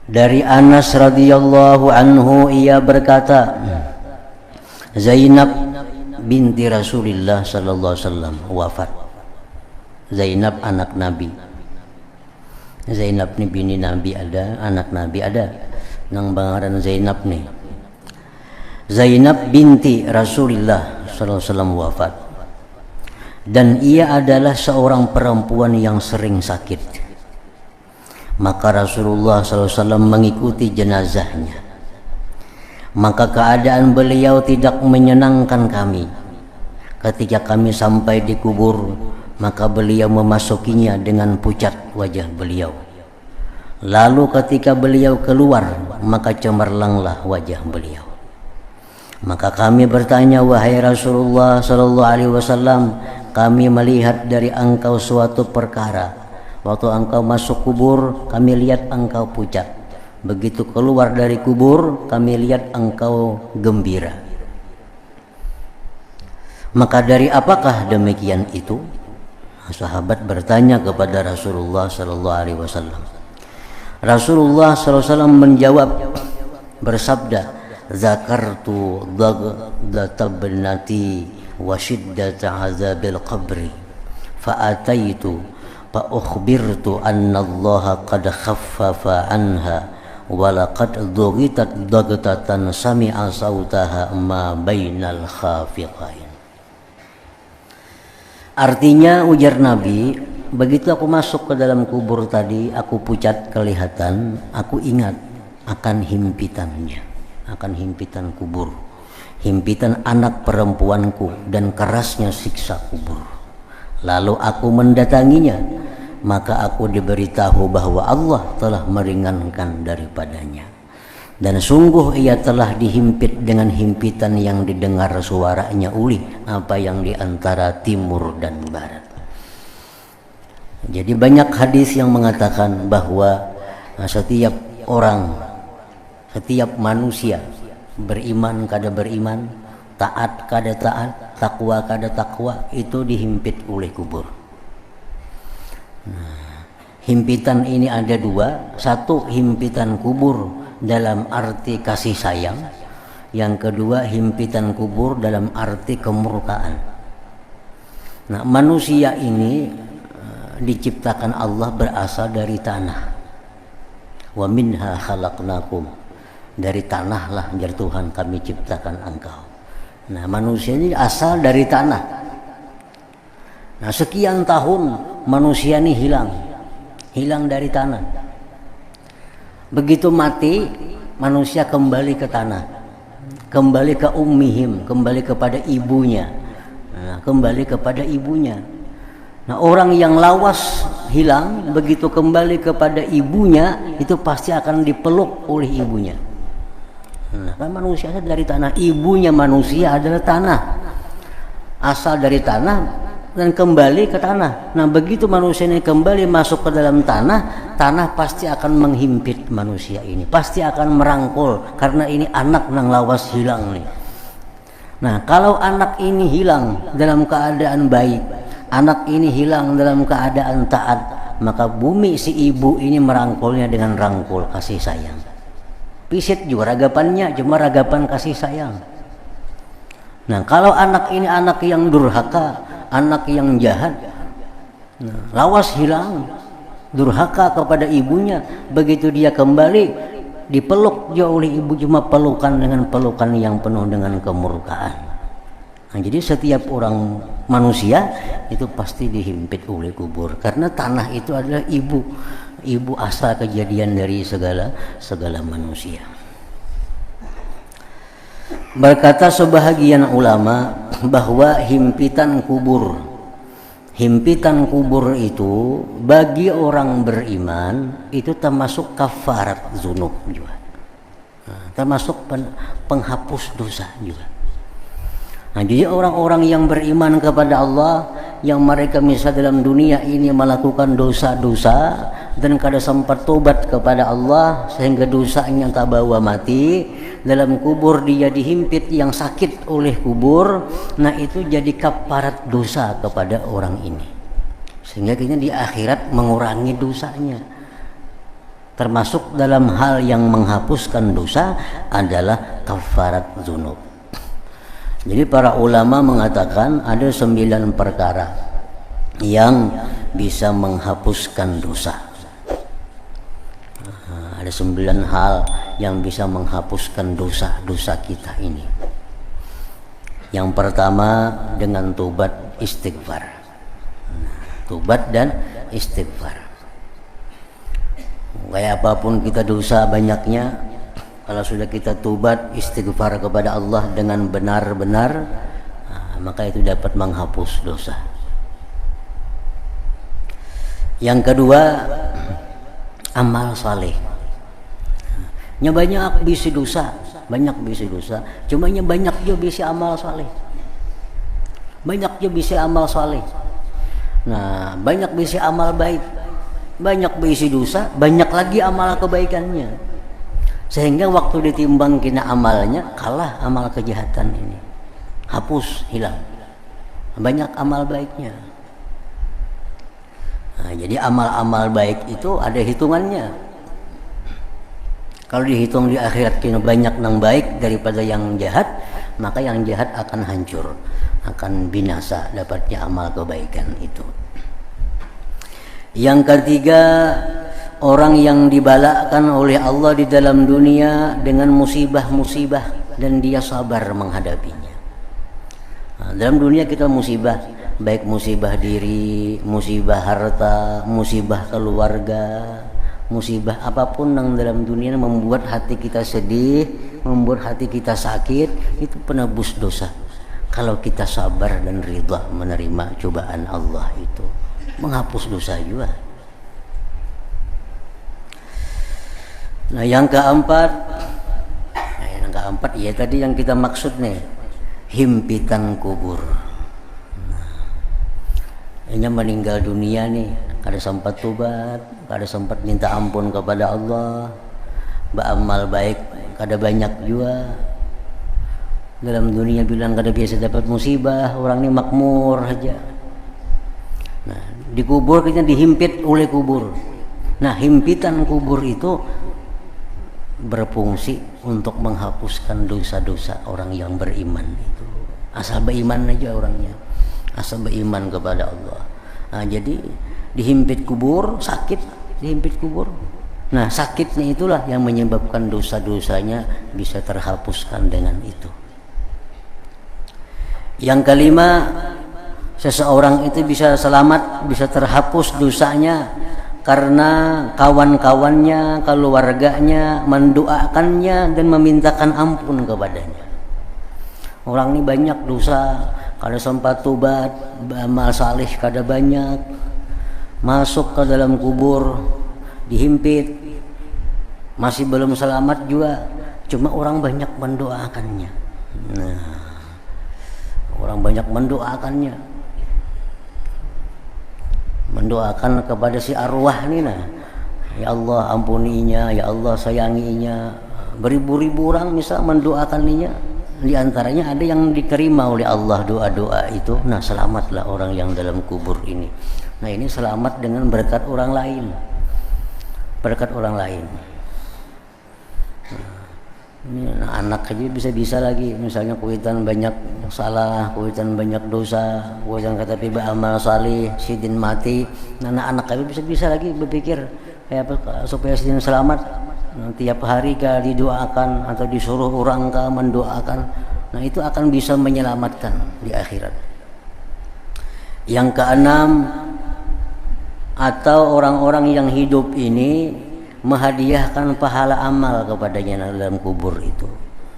Dari Anas radhiyallahu anhu ia berkata, Zainab binti Rasulullah sallallahu alaihi wasallam wafat. Zainab anak Nabi. Zainab ni bini Nabi ada, anak Nabi ada. Nang bangaran Zainab ni. Zainab binti Rasulullah sallallahu alaihi wasallam wafat. Dan ia adalah seorang perempuan yang sering sakit. Maka Rasulullah SAW mengikuti jenazahnya. Maka keadaan beliau tidak menyenangkan kami. Ketika kami sampai di kubur, maka beliau memasukinya dengan pucat wajah beliau. Lalu ketika beliau keluar, maka cemerlanglah wajah beliau. Maka kami bertanya, wahai Rasulullah SAW, kami melihat dari engkau suatu perkara. Waktu engkau masuk kubur, kami lihat engkau pucat. Begitu keluar dari kubur, kami lihat engkau gembira. Maka dari apakah demikian itu? Sahabat bertanya kepada Rasulullah sallallahu alaihi wasallam. Rasulullah sallallahu alaihi wasallam menjawab bersabda, "Zakartu dhagdata ibnati wa shiddata azabil qabri fa ataitu fa ukhbirtu anna Allah qad khaffafa anha wa laqad dhugitat dhagtatan sami'a sautaha ma bainal khafiqain." Artinya, ujar Nabi, begitu aku masuk ke dalam kubur tadi, aku pucat kelihatan, aku ingat akan himpitannya, akan himpitan kubur, himpitan anak perempuanku dan kerasnya siksa kubur. Lalu aku mendatanginya, maka aku diberitahu bahwa Allah telah meringankan daripadanya. Dan sungguh ia telah dihimpit dengan himpitan yang didengar suaranya ulih apa yang di antara timur dan barat. Jadi banyak hadis yang mengatakan bahwa setiap orang, setiap manusia beriman kada beriman, taat kada taat, takwa kada takwa, itu dihimpit oleh kubur. Nah, himpitan ini ada dua. Satu, himpitan kubur dalam arti kasih sayang. Yang kedua, himpitan kubur dalam arti kemurkaan. Nah, manusia ini diciptakan Allah berasal dari tanah. Wa minha khalaqnakum. Dari tanah lah jar Tuhan kami ciptakan engkau. Nah, manusia ini asal dari tanah. Nah, sekian tahun manusia ini hilang dari tanah. Begitu mati, manusia kembali ke tanah, kembali ke ummihim, kembali kepada ibunya. Nah, kembali kepada ibunya. Nah, orang yang lawas hilang, begitu kembali kepada ibunya, itu pasti akan dipeluk oleh ibunya. Nah, kan manusia dari tanah, ibunya manusia adalah tanah, asal dari tanah dan kembali ke tanah. Nah, begitu manusia ini kembali masuk ke dalam tanah, tanah pasti akan menghimpit manusia ini, pasti akan merangkul, karena ini anak nang lawas hilang nih. Nah, kalau anak ini hilang dalam keadaan baik, anak ini hilang dalam keadaan taat, maka bumi si ibu ini merangkulnya dengan rangkul kasih sayang. Pisit juga ragapannya, cuma ragapan kasih sayang. Nah, kalau anak ini anak yang durhaka, anak yang jahat, nah, lawas hilang, durhaka kepada ibunya, begitu dia kembali dipeluk dia oleh ibu, cuma pelukan dengan pelukan yang penuh dengan kemurkaan. Nah, jadi setiap orang manusia itu pasti dihimpit oleh kubur, karena tanah itu adalah ibu asal kejadian dari segala manusia. Berkata sebahagian ulama bahwa himpitan kubur itu bagi orang beriman itu termasuk kafarat dzunub juga, termasuk penghapus dosa juga. Nah, jadi orang-orang yang beriman kepada Allah, yang mereka misal dalam dunia ini melakukan dosa-dosa dan kada sempat tobat kepada Allah sehingga dosanya tak bawa mati, dalam kubur dia dihimpit yang sakit oleh kubur. Nah, itu jadi kafarat dosa kepada orang ini, sehingga kita di akhirat mengurangi dosanya. termasuk dalam hal yang menghapuskan dosa adalah kafarat dzunub. Jadi para ulama mengatakan ada 9 perkara yang bisa menghapuskan dosa. Ada 9 hal yang bisa menghapuskan dosa-dosa kita ini. Yang pertama dengan tobat istighfar. Tobat dan istighfar. Kayak apapun kita dosa banyaknya, kalau sudah kita tobat istighfar kepada Allah dengan benar-benar, maka itu dapat menghapus dosa. Yang kedua, amal saleh. Banyak bisi dosa, cuma banyak juga bisi amal saleh. Banyak juga bisi amal saleh. Nah, banyak bisi amal baik, banyak bisi dosa, banyak lagi amal kebaikannya. Sehingga waktu ditimbang kena amalnya kalah amal kejahatan ini. Hapus, hilang. Banyak amal baiknya. Nah, jadi amal-amal baik itu ada hitungannya. Kalau dihitung di akhirat kena banyak yang baik daripada yang jahat, maka yang jahat akan hancur, akan binasa dapatnya amal kebaikan itu. Yang ketiga, orang yang dibalakkan oleh Allah di dalam dunia dengan musibah-musibah dan dia sabar menghadapinya. Nah, dalam dunia kita musibah, baik musibah diri, musibah harta, musibah keluarga, musibah apapun yang dalam dunia membuat hati kita sedih, membuat hati kita sakit, itu penebus dosa. Kalau kita sabar dan ridha menerima cobaan Allah itu, menghapus dosa juga. Nah, yang keempat ya tadi yang kita maksud nih, himpitan kubur. Ini meninggal dunia nih, kada sempat tobat, kada sempat minta ampun kepada Allah, beramal baik kada banyak juga. Dalam dunia bilang kada biasa dapat musibah, orang ini makmur aja. Nah, dikubur kita dihimpit oleh kubur. Nah, himpitan kubur itu berfungsi untuk menghapuskan dosa-dosa orang yang beriman itu. Asal beriman aja orangnya, asal beriman kepada Allah. Nah, jadi dihimpit kubur, sakit dihimpit kubur. Nah, sakitnya itulah yang menyebabkan dosa-dosanya bisa terhapuskan dengan itu. Yang kelima, seseorang itu bisa selamat, bisa terhapus dosanya karena kawan-kawannya, keluarganya mendoakannya dan memintakan ampun kepadanya. Orang ini banyak dosa, kada sempat tobat, amal saleh kada banyak, masuk ke dalam kubur, dihimpit, masih belum selamat juga, cuma orang banyak mendoakannya. Nah, orang banyak mendoakannya, mendoakan kepada si arwah ini, nah, ya Allah ampuninya, ya Allah sayanginya. Beribu-ribu orang misal mendoakannya. Di antaranya ada yang diterima oleh Allah doa-doa itu. Nah, selamatlah orang yang dalam kubur ini. Nah, ini selamat dengan berkat orang lain. Berkat orang lain. Ini anak aja bisa-bisa lagi. Misalnya kuitan banyak salah, kuitan banyak dosa, kuitan kata tiba amal salih, sidin mati. Nah, anak aja bisa-bisa lagi berpikir kayak apa supaya sidin selamat. Tiap hari kah didoakan atau disuruh orang kah mendoakan. Nah, itu akan bisa menyelamatkan di akhirat. Yang keenam, atau orang-orang yang hidup ini menghadiahkan pahala amal kepadanya dalam kubur itu.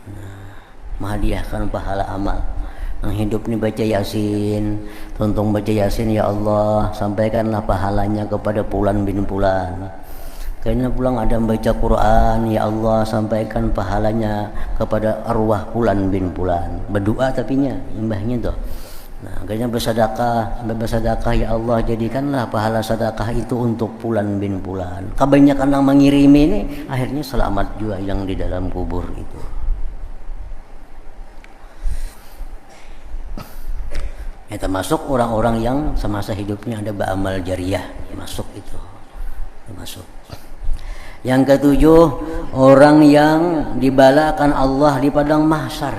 Nah, menghadiahkan pahala amal. Yang hidup ini baca Yasin, tuntung baca Yasin, ya Allah sampaikanlah pahalanya kepada Fulan bin Fulan. Karena pulang ada membaca Quran, ya Allah sampaikan pahalanya kepada arwah Fulan bin Fulan. Berdoa tapinya, imbahnya tuh. Nah, akhirnya bersedekah, ya Allah jadikanlah pahala sedekah itu untuk Fulan bin Fulan. Kebanyakan yang mengirimi ini akhirnya selamat juga yang di dalam kubur itu. Ya, termasuk orang-orang yang semasa hidupnya ada beramal jariah, masuk itu. Termasuk. Yang ketujuh, orang yang dibalakan Allah di padang mahsyar.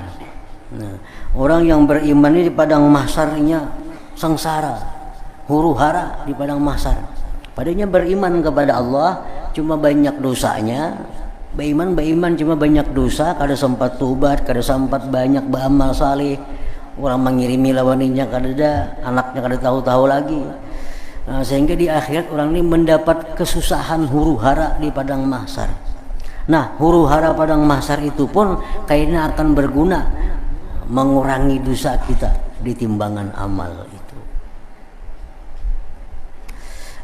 Nah, orang yang beriman ini di padang mahsyarnya sengsara, huru-hara di padang mahsyar. Padahal beriman kepada Allah, cuma banyak dosanya. Beriman cuma banyak dosa, kada sempat tobat, kada sempat banyak beramal saleh. Orang mengirimi lawaninya kada ada, anaknya kada tahu-tahu lagi. Nah, sehingga di akhirat orang ini mendapat kesusahan huru-hara di padang mahsyar. Nah, huru-hara padang mahsyar itu pun kayaknya akan berguna mengurangi dosa kita di timbangan amal itu.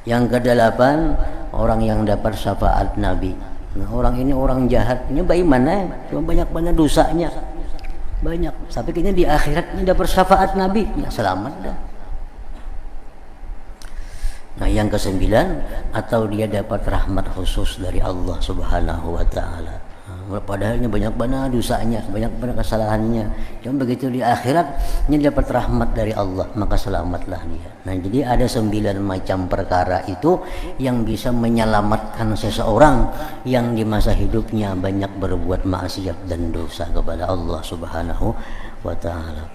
Yang kedelapan, orang yang dapat syafaat Nabi. Nah, orang ini orang jahatnya bagaimana? Cuma banyak dosanya. Banyak. Tapi kayaknya di akhirat ini dapat syafaat Nabi, ya selamat dah. Nah, yang kesembilan, atau dia dapat rahmat khusus dari Allah Subhanahu wa taala. Padahalnya banyak dosanya, banyak kesalahannya. Cuma begitu di akhirat dia dapat rahmat dari Allah, maka selamatlah dia. Nah, jadi ada 9 macam perkara itu yang bisa menyelamatkan seseorang yang di masa hidupnya banyak berbuat maksiat dan dosa kepada Allah Subhanahu wa taala.